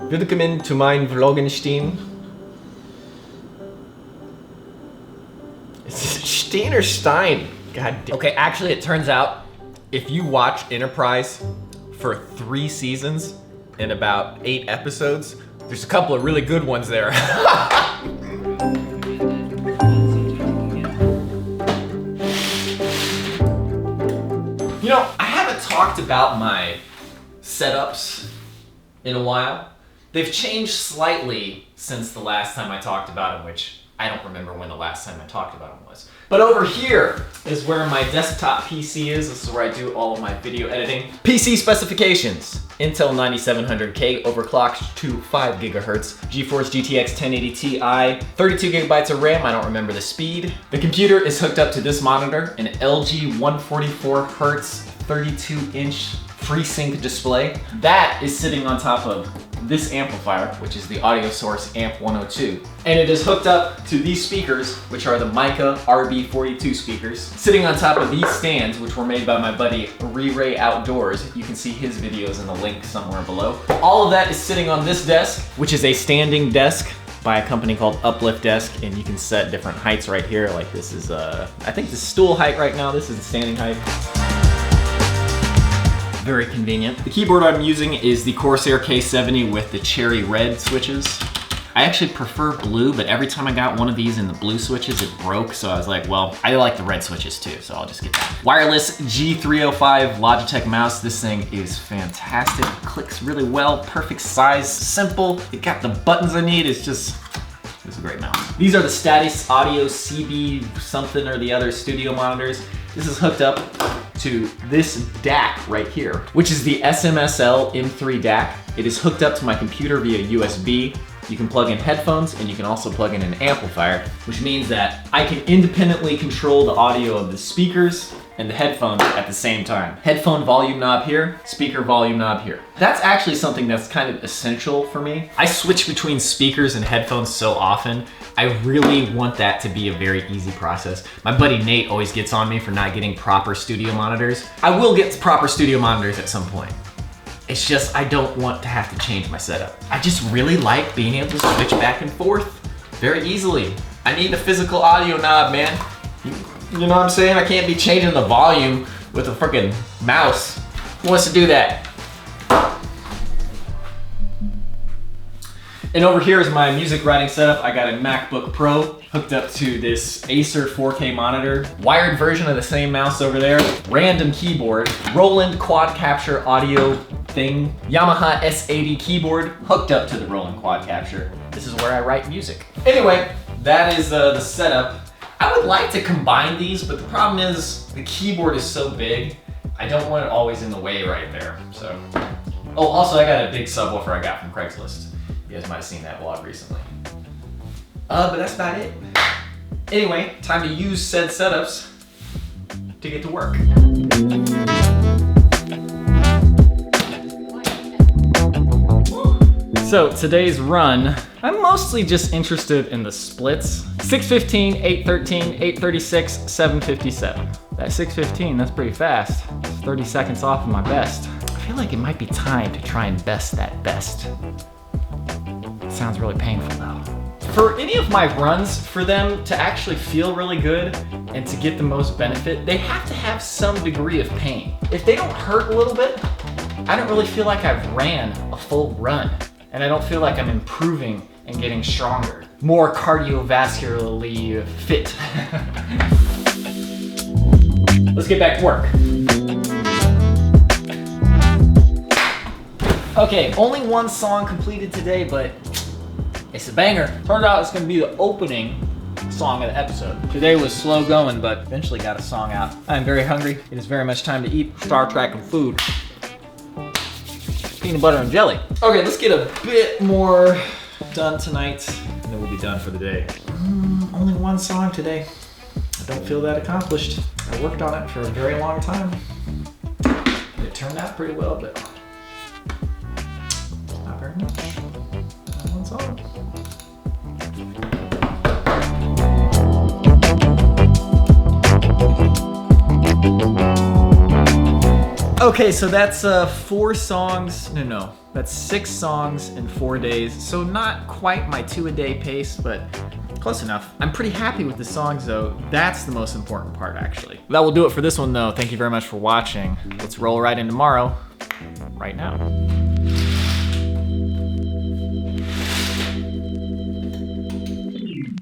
Willkommen to mein Vlogenstein. Is it Steen or Stein? God damn. Okay, actually it turns out if you watch Enterprise for 3 seasons and about 8 episodes, there's a couple of really good ones there. You know, I haven't talked about my setups in a while. They've changed slightly since the last time I talked about them, which I don't remember when the last time I talked about them was. But over here is where my desktop PC is. This is where I do all of my video editing. PC specifications. Intel 9700K overclocked to 5 gigahertz. GeForce GTX 1080 Ti. 32 gigabytes of RAM, I don't remember the speed. The computer is hooked up to this monitor, an LG 144 hertz 32-inch FreeSync display. That is sitting on top of this amplifier, which is the audio source Amp 102. And it is hooked up to these speakers, which are the Mica RB42 speakers, sitting on top of these stands, which were made by my buddy Re-Ray Outdoors. You can see his videos in the link somewhere below. All of that is sitting on this desk, which is a standing desk by a company called Uplift Desk, and you can set different heights right here. Like this is, I think the stool height right now, this is the standing height. Very convenient. The keyboard I'm using is the Corsair K70 with the cherry red switches. I actually prefer blue, but every time I got one of these in the blue switches, it broke. So I was like, well, I like the red switches too, so I'll just get that. Wireless G305 Logitech mouse. This thing is fantastic. It clicks really well, perfect size, simple. It got the buttons I need. It's a great mouse. These are the Status Audio CB something or the other studio monitors. This is hooked up to this DAC right here, which is the SMSL M3 DAC. It is hooked up to my computer via USB. You can plug in headphones and you can also plug in an amplifier, which means that I can independently control the audio of the speakers and the headphones at the same time. Headphone volume knob here, speaker volume knob here. That's actually something that's kind of essential for me. I switch between speakers and headphones so often. I really want that to be a very easy process. My buddy Nate always gets on me for not getting proper studio monitors. I will get proper studio monitors at some point. It's just I don't want to have to change my setup. I just really like being able to switch back and forth very easily. I need the physical audio knob, man. You know what I'm saying? I can't be changing the volume with a freaking mouse. Who wants to do that? And over here is my music writing setup. I got a MacBook Pro hooked up to this Acer 4K monitor, wired version of the same mouse over there, random keyboard, Roland quad capture audio thing, Yamaha S80 keyboard hooked up to the Roland quad capture. This is where I write music. Anyway, that is the setup. I would like to combine these, but the problem is the keyboard is so big, I don't want it always in the way right there, so. Oh, also I got a big subwoofer I got from Craigslist. You guys might have seen that vlog recently. But that's about it. Anyway, time to use said setups to get to work. So today's run, I'm mostly just interested in the splits. 615, 813, 836, 757. That 615, that's pretty fast. It's 30 seconds off of my best. I feel like it might be time to try and best that best. Sounds really painful though. For any of my runs, for them to actually feel really good and to get the most benefit, they have to have some degree of pain. If they don't hurt a little bit, I don't really feel like I've ran a full run. And I don't feel like I'm improving and getting stronger, more cardiovascularly fit. Let's get back to work. Okay, only one song completed today, but it's a banger. Turned out it's gonna be the opening song of the episode. Today was slow going, but eventually got a song out. I'm very hungry. It is very much time to eat Star Trek and food. Peanut butter and jelly. Okay, let's get a bit more done tonight, and then we'll be done for the day. Only one song today. I don't feel that accomplished. I worked on it for a very long time. It turned out pretty well, but not very much. Just one song. Okay, so that's 4 songs. No, that's 6 songs in 4 days. So not quite my 2-a-day pace, but close enough. I'm pretty happy with the songs though. That's the most important part actually. That will do it for this one though. Thank you very much for watching. Let's roll right in tomorrow, right now.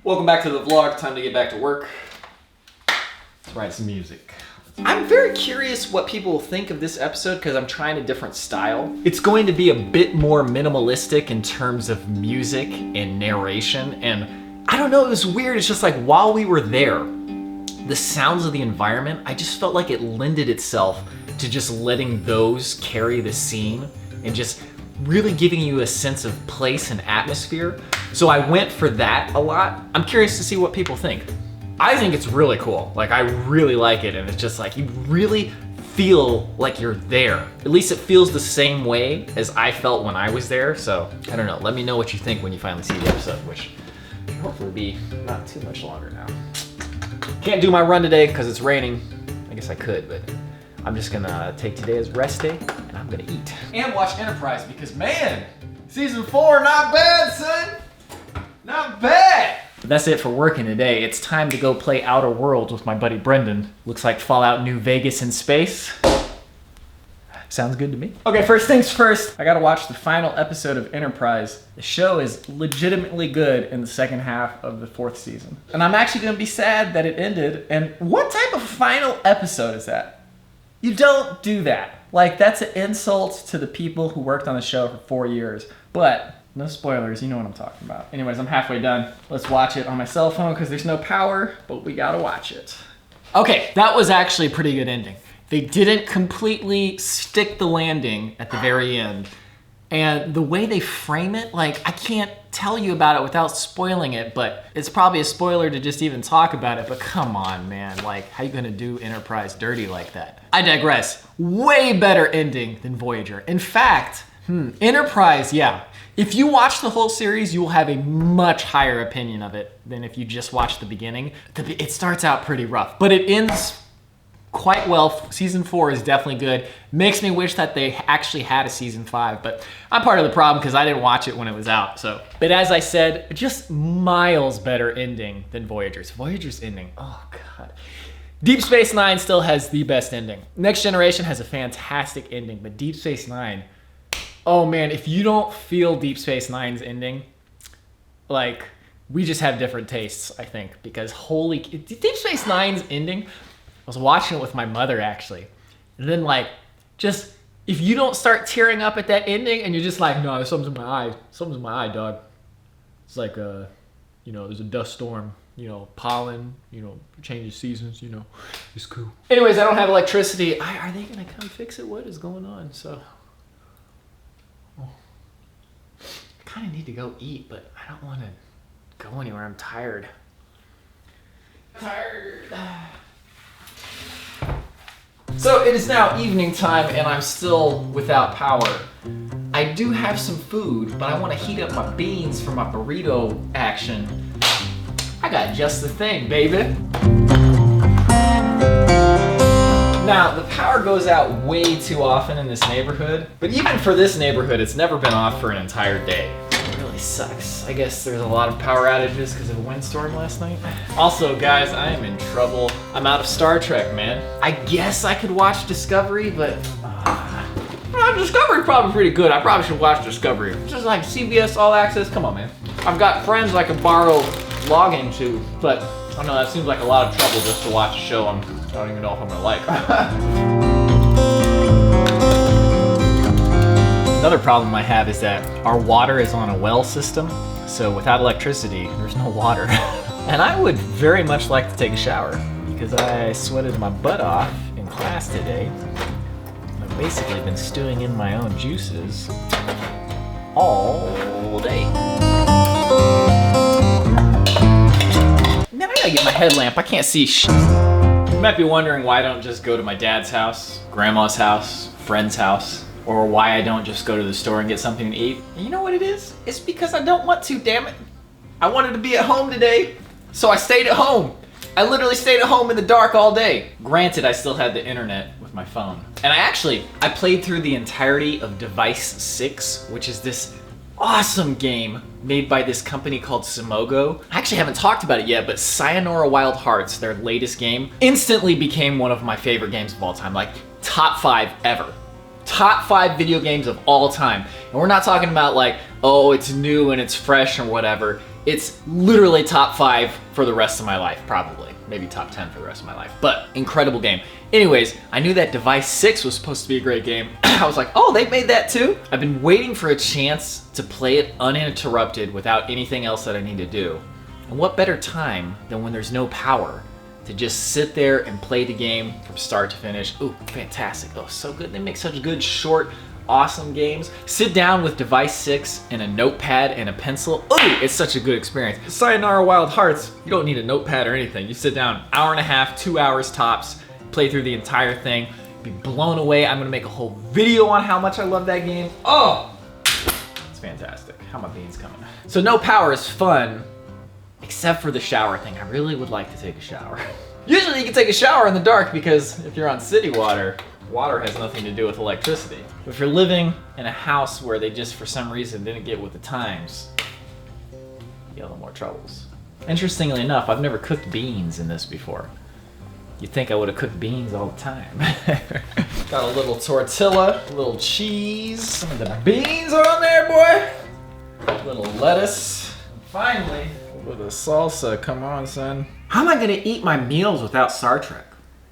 Welcome back to the vlog. Time to get back to work. Let's write some music. I'm very curious what people will think of this episode because I'm trying a different style. It's going to be a bit more minimalistic in terms of music and narration, and I don't know, it was weird. It's just like while we were there, the sounds of the environment, I just felt like it lended itself to just letting those carry the scene and just really giving you a sense of place and atmosphere. So I went for that a lot. I'm curious to see what people think. I think it's really cool. Like, I really like it, and it's just like you really feel like you're there. At least it feels the same way as I felt when I was there. So I don't know, let me know what you think when you finally see the episode, which hopefully will be not too much longer now. Can't do my run today because it's raining. I guess I could, but I'm just gonna take today as rest day and I'm gonna eat. And watch Enterprise because man, season 4, not bad, son. Not bad. But that's it for working today. It's time to go play Outer Worlds with my buddy Brendan. Looks like Fallout New Vegas in space. Sounds good to me. Okay, first things first, I gotta watch the final episode of Enterprise. The show is legitimately good in the second half of the 4th season. And I'm actually gonna be sad that it ended. And what type of final episode is that? You don't do that. Like, that's an insult to the people who worked on the show for 4 years. But no spoilers, you know what I'm talking about. Anyways, I'm halfway done. Let's watch it on my cell phone because there's no power, but we gotta watch it. Okay, that was actually a pretty good ending. They didn't completely stick the landing at the very end. And the way they frame it, like, I can't tell you about it without spoiling it, but it's probably a spoiler to just even talk about it, but come on, man. Like, how you gonna do Enterprise dirty like that? I digress. Way better ending than Voyager. In fact, Enterprise, yeah. If you watch the whole series, you will have a much higher opinion of it than if you just watch the beginning. It starts out pretty rough, but it ends quite well. Season 4 is definitely good. Makes me wish that they actually had a season 5, but I'm part of the problem because I didn't watch it when it was out, so. But as I said, just miles better ending than Voyager's. Voyager's ending, oh God. Deep Space Nine still has the best ending. Next Generation has a fantastic ending, but Deep Space Nine, oh man, if you don't feel Deep Space Nine's ending, like, we just have different tastes, I think, because holy, Deep Space Nine's ending, I was watching it with my mother actually, and then like, just, if you don't start tearing up at that ending and you're just like, no, there's something in my eye, dog. It's like, you know, there's a dust storm, you know, pollen, you know, changes seasons, you know, it's cool. Anyways, I don't have electricity. Are they gonna come fix it? What is going on? So, I kind of need to go eat, but I don't want to go anywhere. I'm tired. So it is now evening time and I'm still without power. I do have some food, but I want to heat up my beans for my burrito action. I got just the thing, baby. Now, the power goes out way too often in this neighborhood, but even for this neighborhood, it's never been off for an entire day. It really sucks. I guess there's a lot of power outages because of a windstorm last night. Also, guys, I am in trouble. I'm out of Star Trek, man. I guess I could watch Discovery, but Discovery's probably pretty good. I probably should watch Discovery. It's just like CBS All Access. Come on, man. I've got friends I can borrow login to, but I don't know, that seems like a lot of trouble just to watch a show I don't even know if I'm gonna like. Another problem I have is that our water is on a well system, so without electricity, there's no water. And I would very much like to take a shower because I sweated my butt off in class today. I've basically been stewing in my own juices all day. Man, I gotta get my headlamp. I can't see shit. You might be wondering why I don't just go to my dad's house, grandma's house, friend's house, or why I don't just go to the store and get something to eat. And you know what it is? It's because I don't want to, damn it. I wanted to be at home today, so I stayed at home. I literally stayed at home in the dark all day. Granted, I still had the internet with my phone. And I played through the entirety of Device 6, which is this awesome game made by this company called Simogo. I actually haven't talked about it yet, but Sayonara Wild Hearts, their latest game, instantly became one of my favorite games of all time, like top 5 ever. Top 5 video games of all time. And we're not talking about like, oh, it's new and it's fresh or whatever. It's literally top 5 for the rest of my life, probably. Maybe top 10 for the rest of my life, but incredible game. Anyways, I knew that Device 6 was supposed to be a great game. I was like, oh, they made that too? I've been waiting for a chance to play it uninterrupted without anything else that I need to do. And what better time than when there's no power to just sit there and play the game from start to finish. Ooh, fantastic. Oh, so good. They make such good, short, awesome games. Sit down with Device 6 and a notepad and a pencil. Ooh, it's such a good experience. Sayonara Wild Hearts, you don't need a notepad or anything. You sit down, hour and a half, 2 hours tops, play through the entire thing, be blown away. I'm gonna make a whole video on how much I love that game. Oh, it's fantastic. How my beans coming? So no power is fun, except for the shower thing. I really would like to take a shower. Usually you can take a shower in the dark because if you're on city water, water has nothing to do with electricity. But if you're living in a house where they just for some reason didn't get with the times, you have a little more troubles. Interestingly enough, I've never cooked beans in this before. You'd think I would have cooked beans all the time. Got a little tortilla, a little cheese, some of the beans are on there, boy. A little lettuce. And finally, with a salsa, come on, son. How am I gonna eat my meals without Star Trek?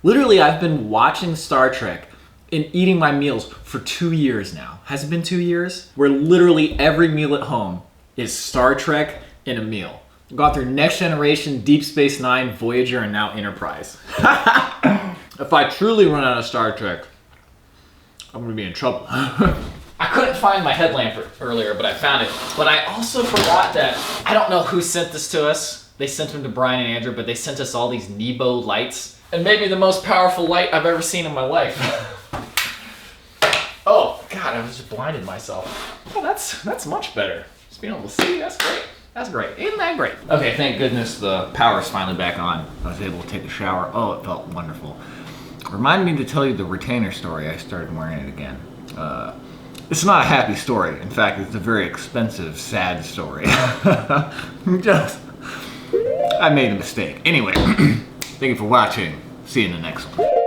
Literally, I've been watching Star Trek and eating my meals for 2 years now. Has it been 2 years? Where literally every meal at home is Star Trek and a meal. I've gone through Next Generation, Deep Space Nine, Voyager, and now Enterprise. If I truly run out of Star Trek, I'm gonna be in trouble. I couldn't find my headlamp earlier, but I found it. But I also forgot that, I don't know who sent this to us. They sent them to Brian and Andrew, but they sent us all these Nebo lights. And maybe the most powerful light I've ever seen in my life. Oh, God, I was just blinded myself. Oh, that's much better. Just being able to see, that's great. That's great. Isn't that great? Okay, thank goodness the power's finally back on. I was able to take a shower. Oh, it felt wonderful. Remind me to tell you the retainer story. I started wearing it again. It's not a happy story. In fact, it's a very expensive, sad story. I made a mistake. Anyway, thank you for watching. See you in the next one.